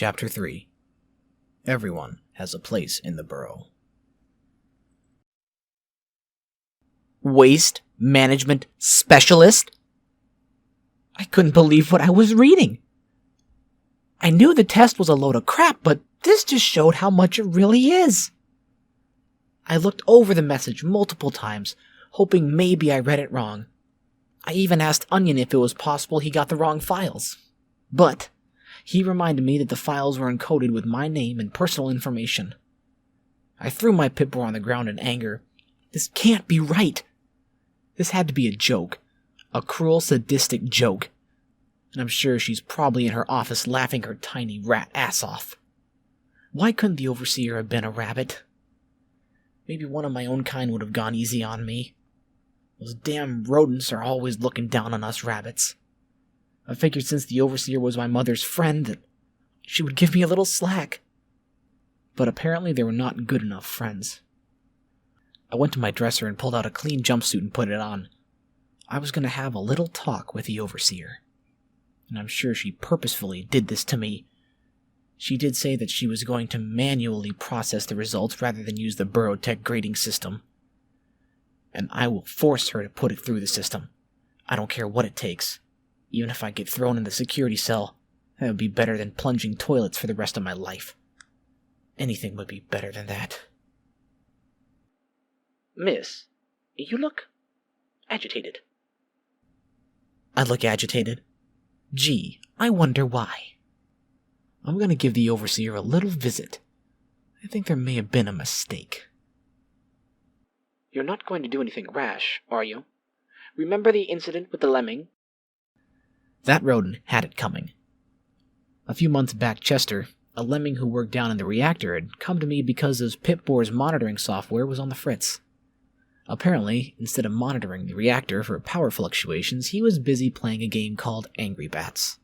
Chapter 3. Everyone has a place in the Burrow. Waste Management Specialist? I couldn't believe what I was reading. I knew the test was a load of crap, but this just showed how much it really is. I looked over the message multiple times, hoping maybe I read it wrong. I even asked Onion if it was possible he got the wrong files. But he reminded me that the files were encoded with my name and personal information. I threw my Pip-Boy on the ground in anger. This can't be right. This had to be a joke. A cruel, sadistic joke. And I'm sure she's probably in her office laughing her tiny rat ass off. Why couldn't the overseer have been a rabbit? Maybe one of my own kind would have gone easy on me. Those damn rodents are always looking down on us rabbits. I figured since the overseer was my mother's friend that she would give me a little slack. But apparently they were not good enough friends. I went to my dresser and pulled out a clean jumpsuit and put it on. I was going to have a little talk with the overseer. And I'm sure she purposefully did this to me. She did say that she was going to manually process the results rather than use the Burrow Tech grading system. And I will force her to put it through the system. I don't care what it takes. Even if I get thrown in the security cell, that would be better than plunging toilets for the rest of my life. Anything would be better than that. Miss, you look agitated. I look agitated. Gee, I wonder why. I'm going to give the overseer a little visit. I think there may have been a mistake. You're not going to do anything rash, are you? Remember the incident with the lemming? That rodent had it coming. A few months back, Chester, a lemming who worked down in the reactor, had come to me because his Pip-Boy's monitoring software was on the fritz. Apparently, instead of monitoring the reactor for power fluctuations, he was busy playing a game called Angry Bats.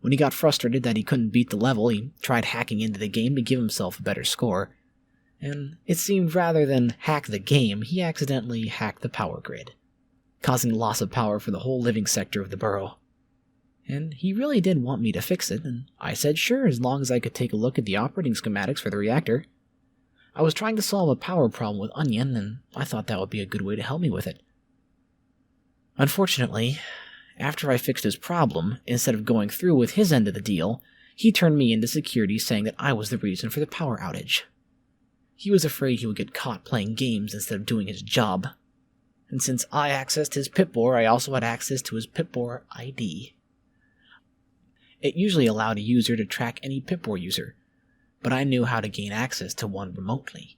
When he got frustrated that he couldn't beat the level, he tried hacking into the game to give himself a better score. And it seemed rather than hack the game, he accidentally hacked the power grid, causing loss of power for the whole living sector of the Burrow. And he really did want me to fix it, and I said sure, as long as I could take a look at the operating schematics for the reactor. I was trying to solve a power problem with Onion, and I thought that would be a good way to help me with it. Unfortunately, after I fixed his problem, instead of going through with his end of the deal, he turned me into security saying that I was the reason for the power outage. He was afraid he would get caught playing games instead of doing his job. And since I accessed his Pip-Boy, I also had access to his Pip-Boy ID. It usually allowed a user to track any Pip-Boy user, but I knew how to gain access to one remotely.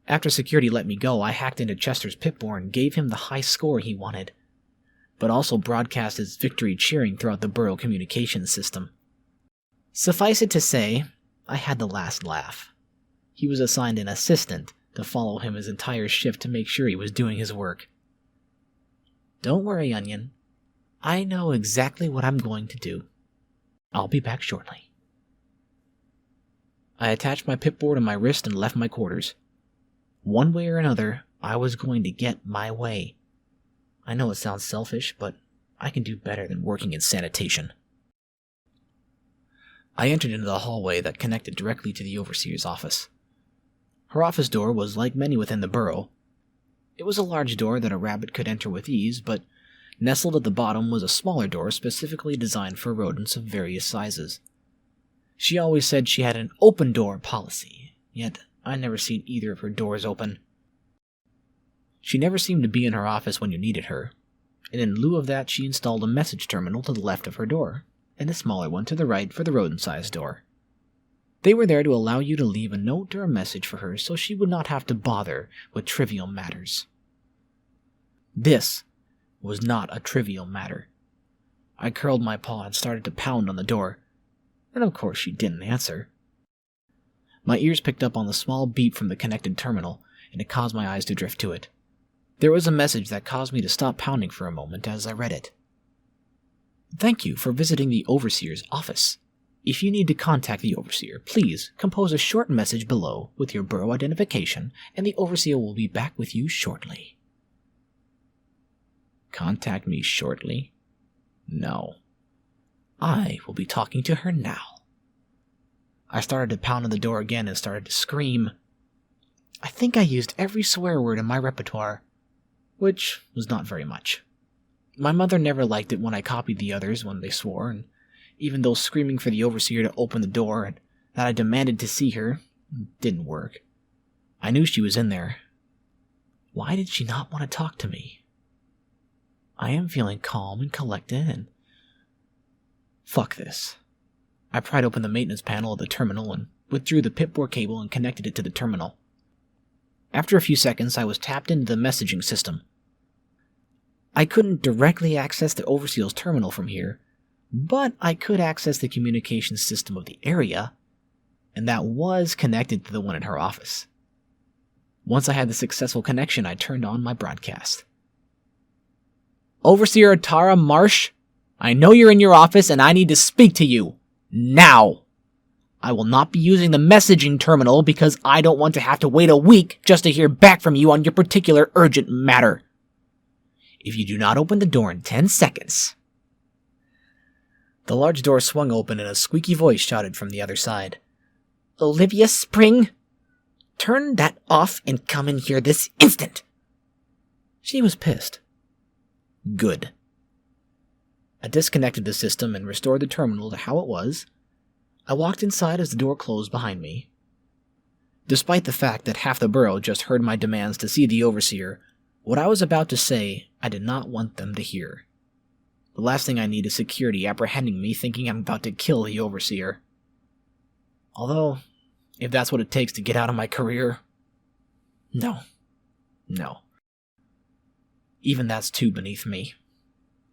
After security let me go, I hacked into Chester's Pip-Boy and gave him the high score he wanted, but also broadcast his victory cheering throughout the Burrow communications system. Suffice it to say, I had the last laugh. He was assigned an assistant to follow him his entire shift to make sure he was doing his work. Don't worry, Onion. I know exactly what I'm going to do. I'll be back shortly. I attached my Pip-Boy to my wrist and left my quarters. One way or another, I was going to get my way. I know it sounds selfish, but I can do better than working in sanitation. I entered into the hallway that connected directly to the overseer's office. Her office door was like many within the Burrow. It was a large door that a rabbit could enter with ease, but nestled at the bottom was a smaller door specifically designed for rodents of various sizes. She always said she had an open door policy, yet I never seen either of her doors open. She never seemed to be in her office when you needed her, and in lieu of that she installed a message terminal to the left of her door, and a smaller one to the right for the rodent-sized door. They were there to allow you to leave a note or a message for her so she would not have to bother with trivial matters. This was not a trivial matter. I curled my paw and started to pound on the door, and of course she didn't answer. My ears picked up on the small beep from the connected terminal, and it caused my eyes to drift to it. There was a message that caused me to stop pounding for a moment as I read it. Thank you for visiting the Overseer's office. If you need to contact the Overseer, please compose a short message below with your Burrow identification, and the Overseer will be back with you shortly. Contact me shortly? No. I will be talking to her now. I started to pound on the door again and started to scream. I think I used every swear word in my repertoire, which was not very much. My mother never liked it when I copied the others when they swore, and even though screaming for the overseer to open the door and that I demanded to see her didn't work. I knew she was in there. Why did she not want to talk to me? I am feeling calm and collected and... Fuck this. I pried open the maintenance panel of the terminal and withdrew the pipboard cable and connected it to the terminal. After a few seconds, I was tapped into the messaging system. I couldn't directly access the Overseal's terminal from here, but I could access the communications system of the area, and that was connected to the one in her office. Once I had the successful connection, I turned on my broadcast. Overseer Tara Marsh, I know you're in your office and I need to speak to you. Now! I will not be using the messaging terminal because I don't want to have to wait a week just to hear back from you on your particular urgent matter. If you do not open the door in 10 seconds... The large door swung open and a squeaky voice shouted from the other side. Olivia Spring, turn that off and come in here this instant. She was pissed. Good. I disconnected the system and restored the terminal to how it was. I walked inside as the door closed behind me. Despite the fact that half the Burrow just heard my demands to see the Overseer, what I was about to say I did not want them to hear. The last thing I need is security apprehending me thinking I'm about to kill the Overseer. Although, if that's what it takes to get out of my career... No. Even that's too beneath me.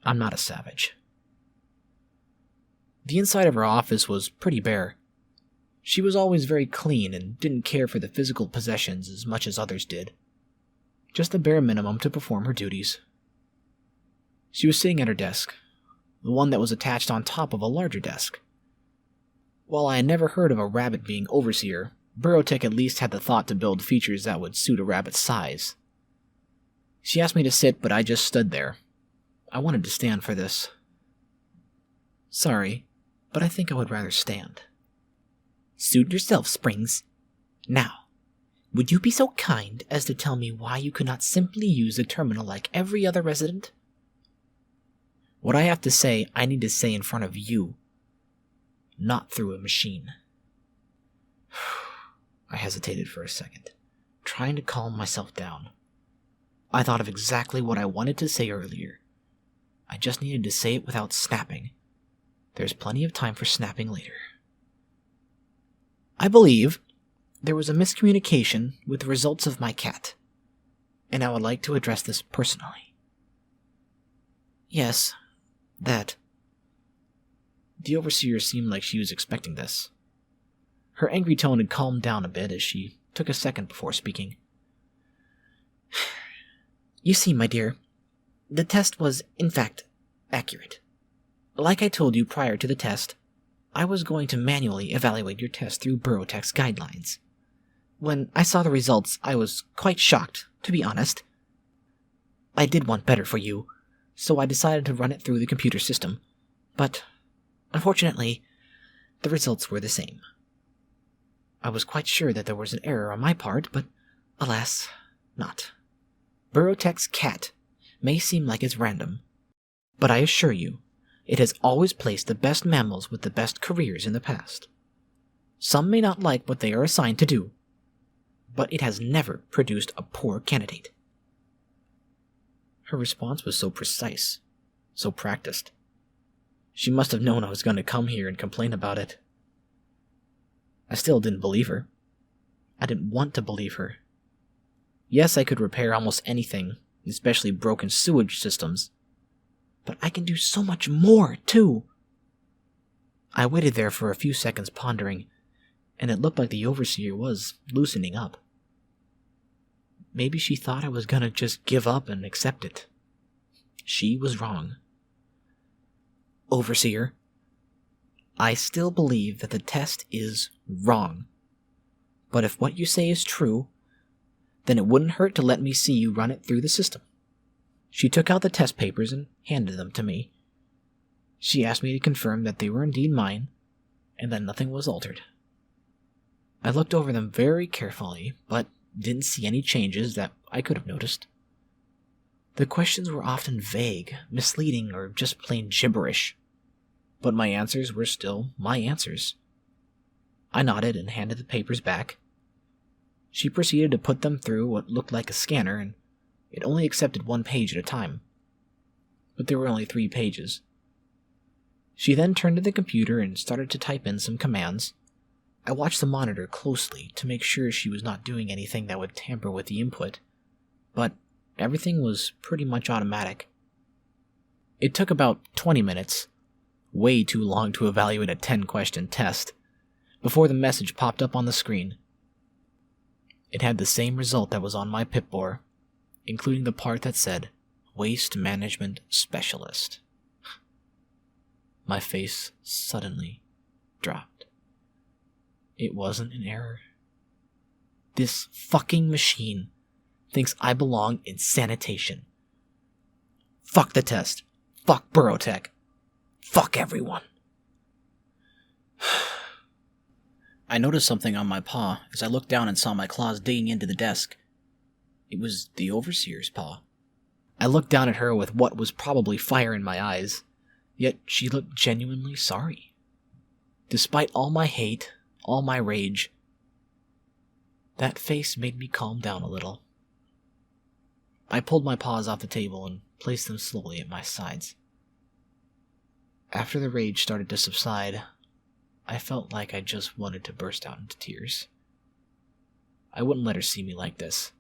I'm not a savage. The inside of her office was pretty bare. She was always very clean and didn't care for the physical possessions as much as others did. Just the bare minimum to perform her duties. She was sitting at her desk, the one that was attached on top of a larger desk. While I had never heard of a rabbit being overseer, Burrowtech at least had the thought to build features that would suit a rabbit's size. She asked me to sit, but I just stood there. I wanted to stand for this. Sorry, but I think I would rather stand. Suit yourself, Springs. Now, would you be so kind as to tell me why you could not simply use the terminal like every other resident? What I have to say, I need to say in front of you, not through a machine. I hesitated for a second, trying to calm myself down. I thought of exactly what I wanted to say earlier. I just needed to say it without snapping. There's plenty of time for snapping later. I believe there was a miscommunication with the results of my cat, and I would like to address this personally. Yes, that. The Overseer seemed like she was expecting this. Her angry tone had calmed down a bit as she took a second before speaking. You see, my dear, the test was, in fact, accurate. Like I told you prior to the test, I was going to manually evaluate your test through Burrowtech's guidelines. When I saw the results, I was quite shocked, to be honest. I did want better for you, so I decided to run it through the computer system. But, unfortunately, the results were the same. I was quite sure that there was an error on my part, but, alas, not. Burrowtech's cat may seem like it's random, but I assure you, it has always placed the best mammals with the best careers in the past. Some may not like what they are assigned to do, but it has never produced a poor candidate. Her response was so precise, so practiced. She must have known I was going to come here and complain about it. I still didn't believe her. I didn't want to believe her. Yes, I could repair almost anything, especially broken sewage systems. But I can do so much more, too. I waited there for a few seconds pondering, and it looked like the Overseer was loosening up. Maybe she thought I was gonna just give up and accept it. She was wrong. Overseer, I still believe that the test is wrong. But if what you say is true, then it wouldn't hurt to let me see you run it through the system. She took out the test papers and handed them to me. She asked me to confirm that they were indeed mine, and that nothing was altered. I looked over them very carefully, but didn't see any changes that I could have noticed. The questions were often vague, misleading, or just plain gibberish, but my answers were still my answers. I nodded and handed the papers back. She proceeded to put them through what looked like a scanner, and it only accepted 1 page at a time. But there were only 3 pages. She then turned to the computer and started to type in some commands. I watched the monitor closely to make sure she was not doing anything that would tamper with the input, but everything was pretty much automatic. It took about 20 minutes, way too long to evaluate a 10-question test, before the message popped up on the screen. It had the same result that was on my Pip-Boar, including the part that said, Waste Management Specialist. My face suddenly dropped. It wasn't an error. This fucking machine thinks I belong in sanitation. Fuck the test. Fuck Burrow Tech. Fuck everyone. I noticed something on my paw as I looked down and saw my claws digging into the desk. It was the Overseer's paw. I looked down at her with what was probably fire in my eyes, yet she looked genuinely sorry. Despite all my hate, all my rage, that face made me calm down a little. I pulled my paws off the table and placed them slowly at my sides. After the rage started to subside, I felt like I just wanted to burst out into tears. I wouldn't let her see me like this.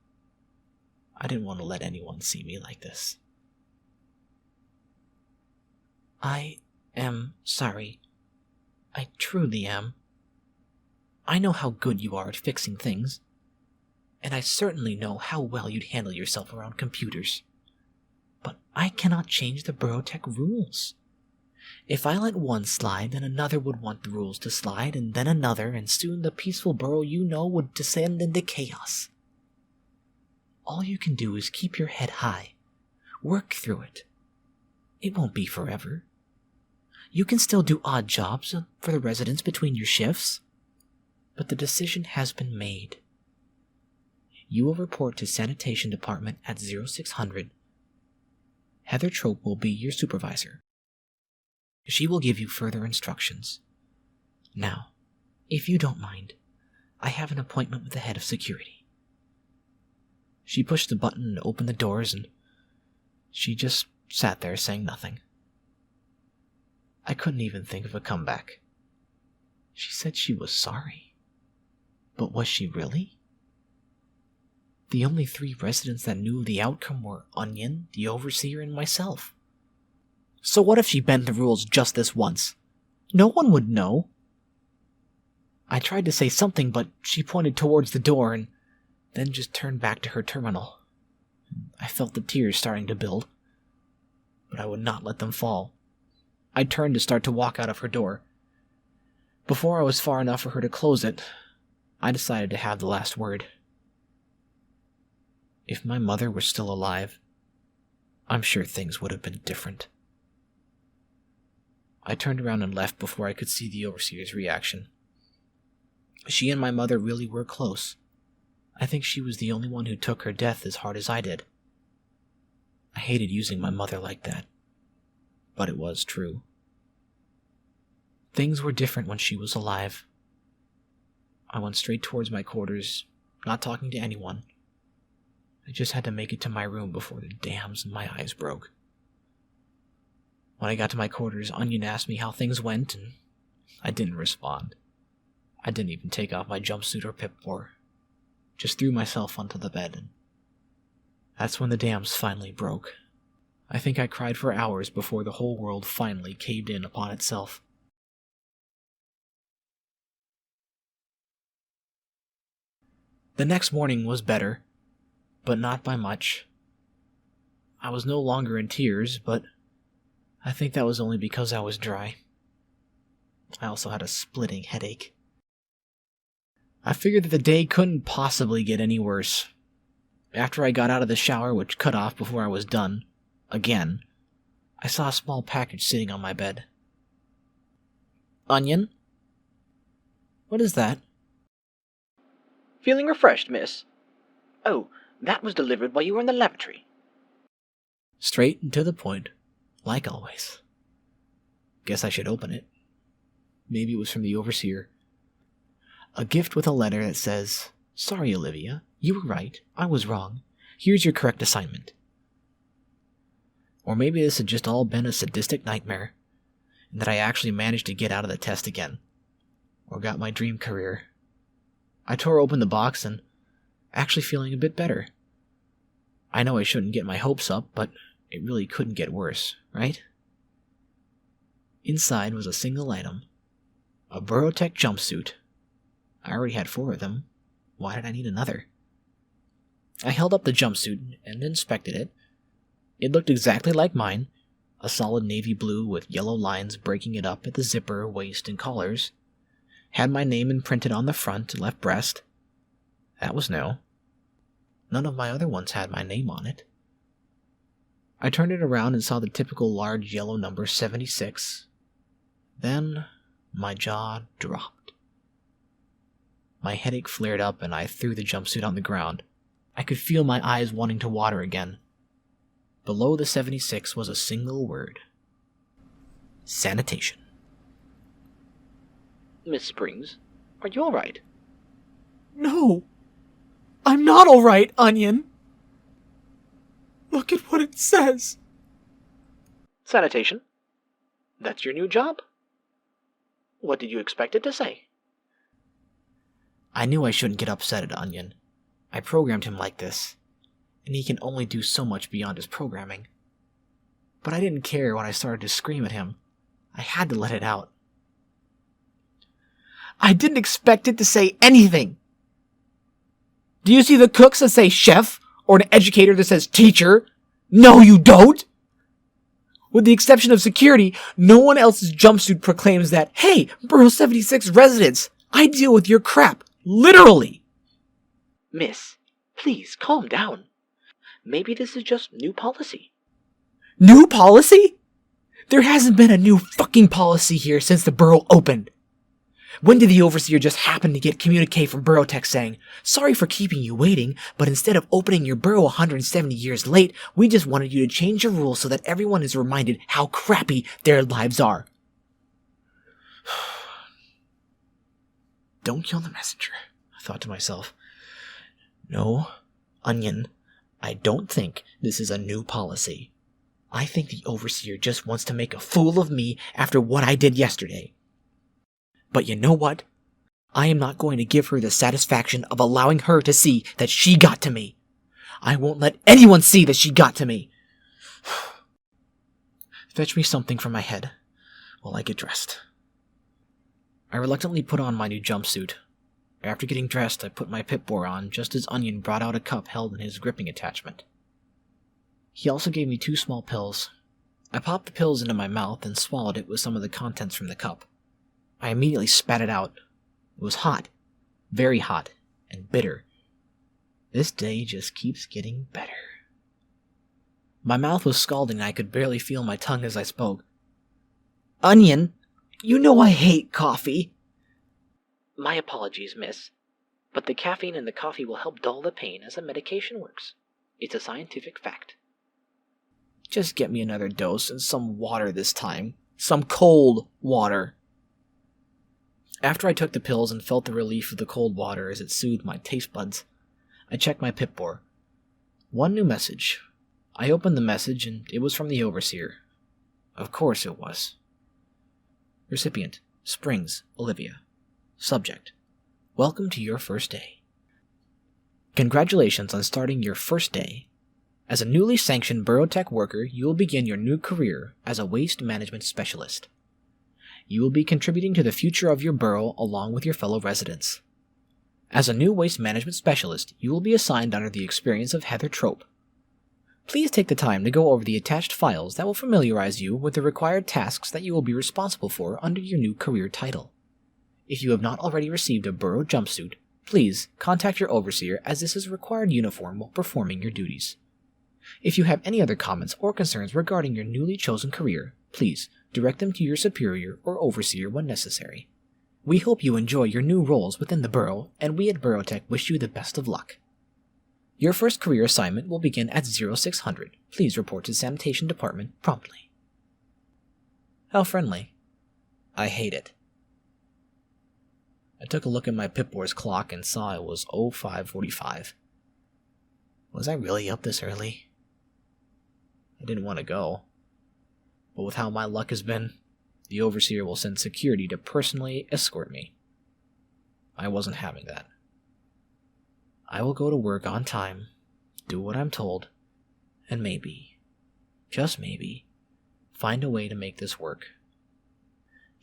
I didn't want to let anyone see me like this. I am sorry. I truly am. I know how good you are at fixing things, and I certainly know how well you'd handle yourself around computers. But I cannot change the Burrow Tech rules. If I let one slide, then another would want the rules to slide, and then another, and soon the peaceful Burrow you know would descend into chaos. All you can do is keep your head high. Work through it. It won't be forever. You can still do odd jobs for the residents between your shifts, but the decision has been made. You will report to Sanitation Department at 0600. Heather Trope will be your supervisor. She will give you further instructions. Now, if you don't mind, I have an appointment with the head of security. She pushed the button and opened the doors, and she just sat there saying nothing. I couldn't even think of a comeback. She said she was sorry. But was she really? The only 3 residents that knew the outcome were Onion, the Overseer, and myself. So what if she bent the rules just this once? No one would know. I tried to say something, but she pointed towards the door and then just turned back to her terminal. I felt the tears starting to build, but I would not let them fall. I turned to start to walk out of her door. Before I was far enough for her to close it, I decided to have the last word. If my mother were still alive, I'm sure things would have been different. I turned around and left before I could see the Overseer's reaction. She and my mother really were close. I think she was the only one who took her death as hard as I did. I hated using my mother like that, but it was true. Things were different when she was alive. I went straight towards my quarters, not talking to anyone. I just had to make it to my room before the dams in my eyes broke. When I got to my quarters, Onion asked me how things went, and I didn't respond. I didn't even take off my jumpsuit or Pip-Boar. Just threw myself onto the bed, and that's when the dams finally broke. I think I cried for hours before the whole world finally caved in upon itself. The next morning was better, but not by much. I was no longer in tears, but I think that was only because I was dry. I also had a splitting headache. I figured that the day couldn't possibly get any worse. After I got out of the shower, which cut off before I was done, again, I saw a small package sitting on my bed. Onion? What is that? Feeling refreshed, miss? Oh, that was delivered while you were in the lavatory. Straight and to the point, like always. Guess I should open it. Maybe it was from the overseer. A gift with a letter that says, "Sorry, Olivia, you were right, I was wrong. Here's your correct assignment." Or maybe this had just all been a sadistic nightmare, and that I actually managed to get out of the test again, or got my dream career. I tore open the box and actually feeling a bit better. I know I shouldn't get my hopes up, but it really couldn't get worse, right? Inside was a single item, a Burrow Tech jumpsuit. I already had 4 of them. Why did I need another? I held up the jumpsuit and inspected it. It looked exactly like mine, a solid navy blue with yellow lines breaking it up at the zipper, waist, and collars. Had my name imprinted on the front and left breast. That was new. None of my other ones had my name on it. I turned it around and saw the typical large yellow number 76. Then my jaw dropped. My headache flared up and I threw the jumpsuit on the ground. I could feel my eyes wanting to water again. Below the 76 was a single word. Sanitation. Miss Springs, are you all right? No, I'm not all right, Onion. Look at what it says. Sanitation? That's your new job? What did you expect it to say? I knew I shouldn't get upset at Onion. I programmed him like this, and he can only do so much beyond his programming. But I didn't care when I started to scream at him. I had to let it out. I didn't expect it to say anything. Do you see the cooks that say chef, or an educator that says teacher? No, you don't! With the exception of security, no one else's jumpsuit proclaims that, "Hey, Burrow 76 residents, I deal with your crap, literally." Miss, please calm down. Maybe this is just new policy. New policy? There hasn't been a new fucking policy here since the Burrow opened. When did the overseer just happen to get communique from Burrow Tech saying, "Sorry for keeping you waiting, but instead of opening your Burrow 170 years late, we just wanted you to change your rules so that everyone is reminded how crappy their lives are"? Don't kill the messenger, I thought to myself. No, Onion, I don't think this is a new policy. I think the overseer just wants to make a fool of me after what I did yesterday. But you know what? I am not going to give her the satisfaction of allowing her to see that she got to me. I won't let anyone see that she got to me. Fetch me something from my head while I get dressed. I reluctantly put on my new jumpsuit. After getting dressed, I put my Pip-Boar on just as Onion brought out a cup held in his gripping attachment. He also gave me 2 small pills. I popped the pills into my mouth and swallowed it with some of the contents from the cup. I immediately spat it out. It was hot, very hot, and bitter. This day just keeps getting better. My mouth was scalding and I could barely feel my tongue as I spoke. Onion, you know I hate coffee. My apologies, miss, but the caffeine in the coffee will help dull the pain as the medication works. It's a scientific fact. Just get me another dose and some water this time. Some cold water. After I took the pills and felt the relief of the cold water as it soothed my taste buds, I checked my Pip-Boar. 1 new message. I opened the message and it was from the overseer. Of course it was. Recipient, Springs, Olivia. Subject, welcome to your first day. Congratulations on starting your first day. As a newly sanctioned Burrow Tech worker, you will begin your new career as a waste management specialist. You will be contributing to the future of your borough along with your fellow residents. As a new waste management specialist, you will be assigned under the experience of Heather Trope. Please take the time to go over the attached files that will familiarize you with the required tasks that you will be responsible for under your new career title. If you have not already received a Burrow jumpsuit, please contact your overseer as this is a required uniform while performing your duties. If you have any other comments or concerns regarding your newly chosen career, please Direct them to your superior or overseer when necessary. We hope you enjoy your new roles within the Burrow, and we at Burrowtech wish you the best of luck. Your first career assignment will begin at 0600. Please report to Sanitation Department promptly. How friendly. I hate it. I took a look at my Pip-Boy's clock and saw it was 0545. Was I really up this early? I didn't want to go. But with how my luck has been, the overseer will send security to personally escort me. I wasn't having that. I will go to work on time, do what I'm told, and maybe, just maybe, find a way to make this work.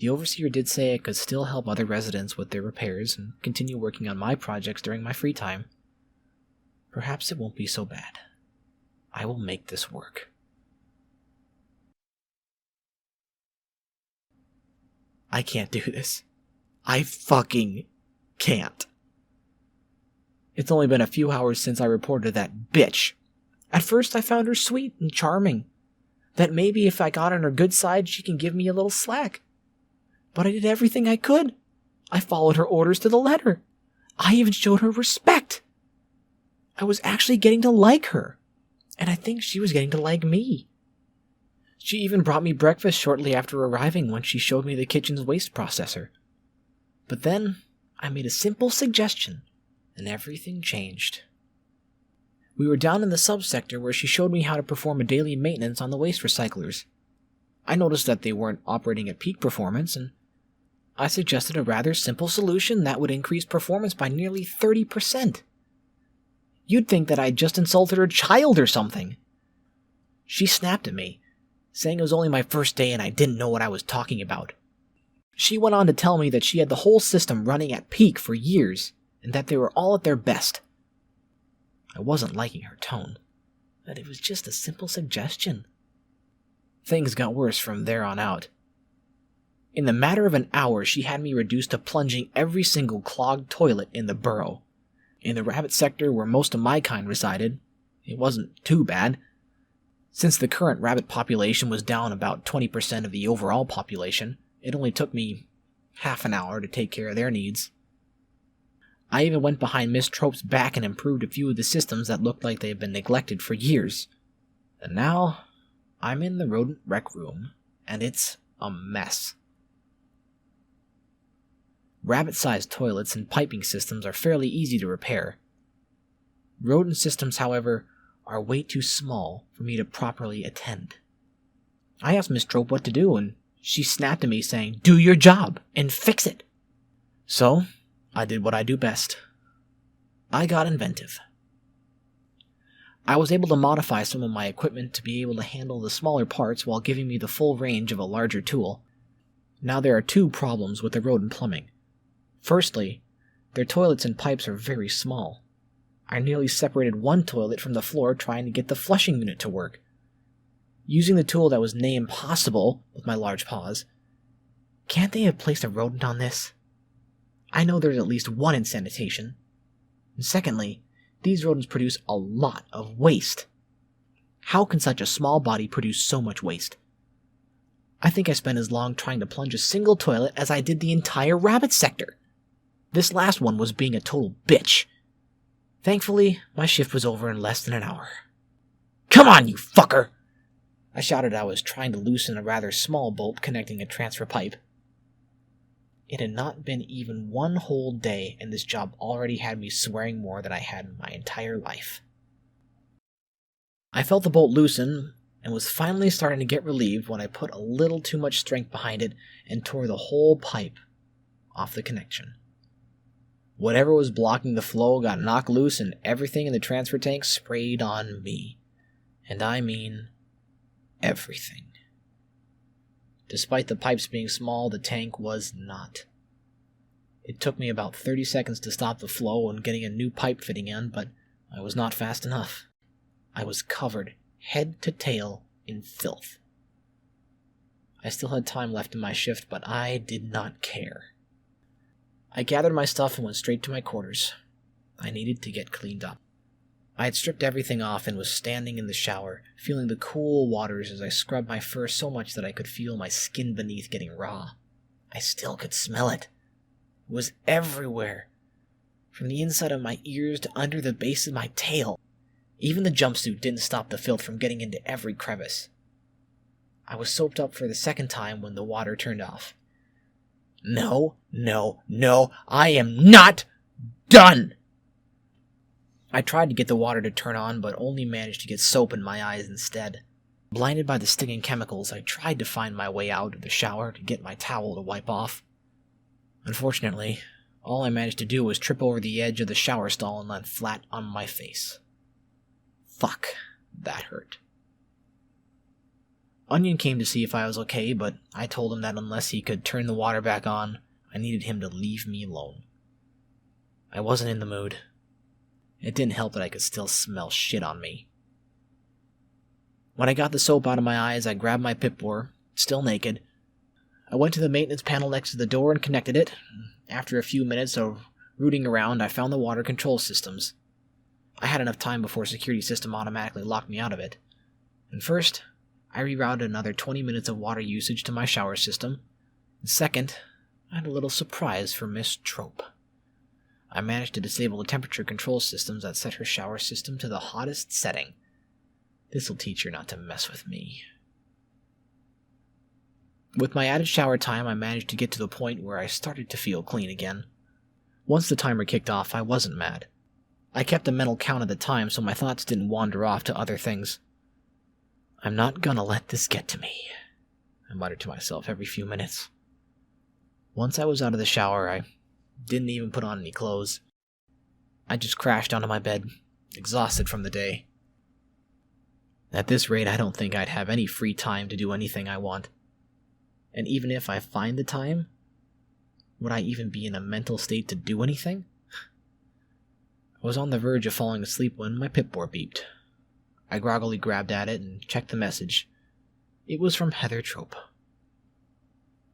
The overseer did say I could still help other residents with their repairs and continue working on my projects during my free time. Perhaps it won't be so bad. I will make this work. I can't do this. I fucking can't. It's only been a few hours since I reported that bitch. At first I found her sweet and charming. That maybe if I got on her good side she can give me a little slack. But I did everything I could. I followed her orders to the letter. I even showed her respect. I was actually getting to like her. And I think she was getting to like me. She even brought me breakfast shortly after arriving when she showed me the kitchen's waste processor. But then, I made a simple suggestion, and everything changed. We were down in the subsector where she showed me how to perform a daily maintenance on the waste recyclers. I noticed that they weren't operating at peak performance, and I suggested a rather simple solution that would increase performance by nearly 30%. You'd think that I'd just insulted her child or something. She snapped at me, saying it was only my first day and I didn't know what I was talking about. She went on to tell me that she had the whole system running at peak for years, and that they were all at their best. I wasn't liking her tone, but it was just a simple suggestion. Things got worse from there on out. In the matter of an hour, she had me reduced to plunging every single clogged toilet in the Burrow. In the rabbit sector where most of my kind resided, it wasn't too bad. Since the current rabbit population was down about 20% of the overall population, it only took me half an hour to take care of their needs. I even went behind Miss Trope's back and improved a few of the systems that looked like they had been neglected for years. And now, I'm in the rodent rec room, and it's a mess. Rabbit-sized toilets and piping systems are fairly easy to repair. Rodent systems, however, are way too small for me to properly attend. I asked Miss Trope what to do, and she snapped at me saying, "Do your job, and fix it." So, I did what I do best. I got inventive. I was able to modify some of my equipment to be able to handle the smaller parts while giving me the full range of a larger tool. Now there are two problems with the rodent plumbing. Firstly, their toilets and pipes are very small. I nearly separated one toilet from the floor trying to get the flushing unit to work. Using the tool that was near impossible with my large paws, can't they have placed a rodent on this? I know there's at least one in sanitation. And secondly, these rodents produce a lot of waste. How can such a small body produce so much waste? I think I spent as long trying to plunge a single toilet as I did the entire rabbit sector. This last one was being a total bitch. Thankfully, my shift was over in less than an hour. "Come on, you fucker!" I shouted. I was trying to loosen a rather small bolt connecting a transfer pipe. It had not been even one whole day, and this job already had me swearing more than I had in my entire life. I felt the bolt loosen, and was finally starting to get relieved when I put a little too much strength behind it and tore the whole pipe off the connection. Whatever was blocking the flow got knocked loose, and everything in the transfer tank sprayed on me. And I mean everything. Despite the pipes being small, the tank was not. It took me about 30 seconds to stop the flow and getting a new pipe fitting in, but I was not fast enough. I was covered, head to tail, in filth. I still had time left in my shift, but I did not care. I gathered my stuff and went straight to my quarters. I needed to get cleaned up. I had stripped everything off and was standing in the shower, feeling the cool waters as I scrubbed my fur so much that I could feel my skin beneath getting raw. I still could smell it. It was everywhere, from the inside of my ears to under the base of my tail. Even the jumpsuit didn't stop the filth from getting into every crevice. I was soaped up for the second time when the water turned off. No, I am not done! I tried to get the water to turn on, but only managed to get soap in my eyes instead. Blinded by the stinging chemicals, I tried to find my way out of the shower to get my towel to wipe off. Unfortunately, all I managed to do was trip over the edge of the shower stall and land flat on my face. Fuck, that hurt. Onion came to see if I was okay, but I told him that unless he could turn the water back on, I needed him to leave me alone. I wasn't in the mood. It didn't help that I could still smell shit on me. When I got the soap out of my eyes, I grabbed my Pip-Boar, still naked. I went to the maintenance panel next to the door and connected it. After a few minutes of rooting around, I found the water control systems. I had enough time before security system automatically locked me out of it. And first, I rerouted another 20 minutes of water usage to my shower system. And second, I had a little surprise for Miss Trope. I managed to disable the temperature control systems that set her shower system to the hottest setting. This'll teach her not to mess with me. With my added shower time, I managed to get to the point where I started to feel clean again. Once the timer kicked off, I wasn't mad. I kept a mental count of the time so my thoughts didn't wander off to other things. I'm not gonna let this get to me, I muttered to myself every few minutes. Once I was out of the shower, I didn't even put on any clothes. I just crashed onto my bed, exhausted from the day. At this rate, I don't think I'd have any free time to do anything I want. And even if I find the time, would I even be in a mental state to do anything? I was on the verge of falling asleep when my Pip-Boar beeped. I groggily grabbed at it and checked the message. It was from Heather Trope.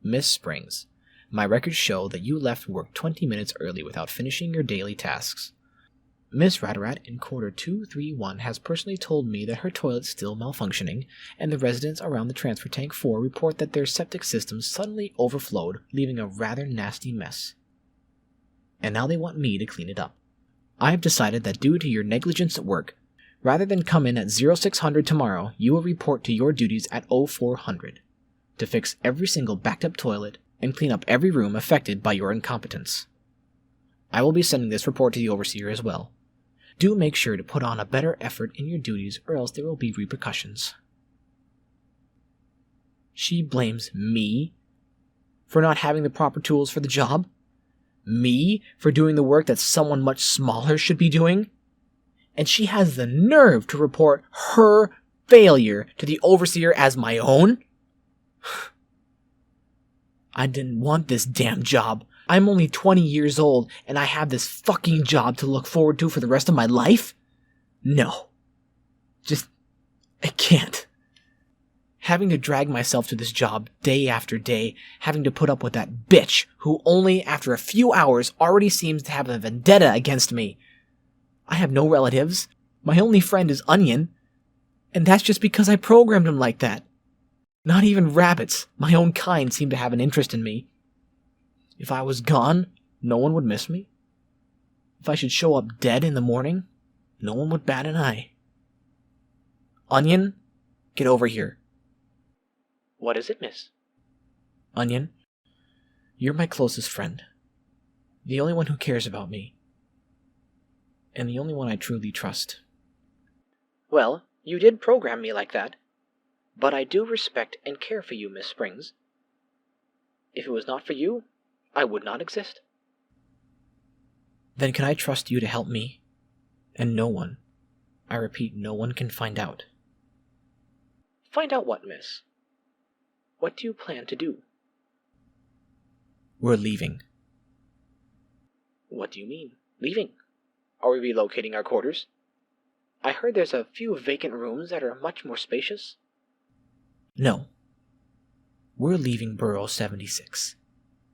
Miss Springs, my records show that you left work 20 minutes early without finishing your daily tasks. Miss Ratarat in quarter 231 has personally told me that her toilet's still malfunctioning, and the residents around the transfer tank 4 report that their septic systems suddenly overflowed, leaving a rather nasty mess. And now they want me to clean it up. I have decided that due to your negligence at work, rather than come in at 0600 tomorrow, you will report to your duties at 0400 to fix every single backed-up toilet and clean up every room affected by your incompetence. I will be sending this report to the overseer as well. Do make sure to put on a better effort in your duties or else there will be repercussions. She blames me for not having the proper tools for the job? Me for doing the work that someone much smaller should be doing? And she has the nerve to report her failure to the overseer as my own? I didn't want this damn job. I'm only 20 years old, and I have this fucking job to look forward to for the rest of my life? No. I can't. Having to drag myself to this job day after day, having to put up with that bitch who only after a few hours already seems to have a vendetta against me. I have no relatives. My only friend is Onion, and that's just because I programmed him like that. Not even rabbits, my own kind, seem to have an interest in me. If I was gone, no one would miss me. If I should show up dead in the morning, no one would bat an eye. Onion, get over here. What is it, miss? Onion, you're my closest friend. The only one who cares about me. And the only one I truly trust. Well, you did program me like that. But I do respect and care for you, Miss Springs. If it was not for you, I would not exist. Then can I trust you to help me? And no one, I repeat, no one can find out. Find out what, miss? What do you plan to do? We're leaving. What do you mean, leaving? Are we relocating our quarters? I heard there's a few vacant rooms that are much more spacious. No. We're leaving Burrow 76.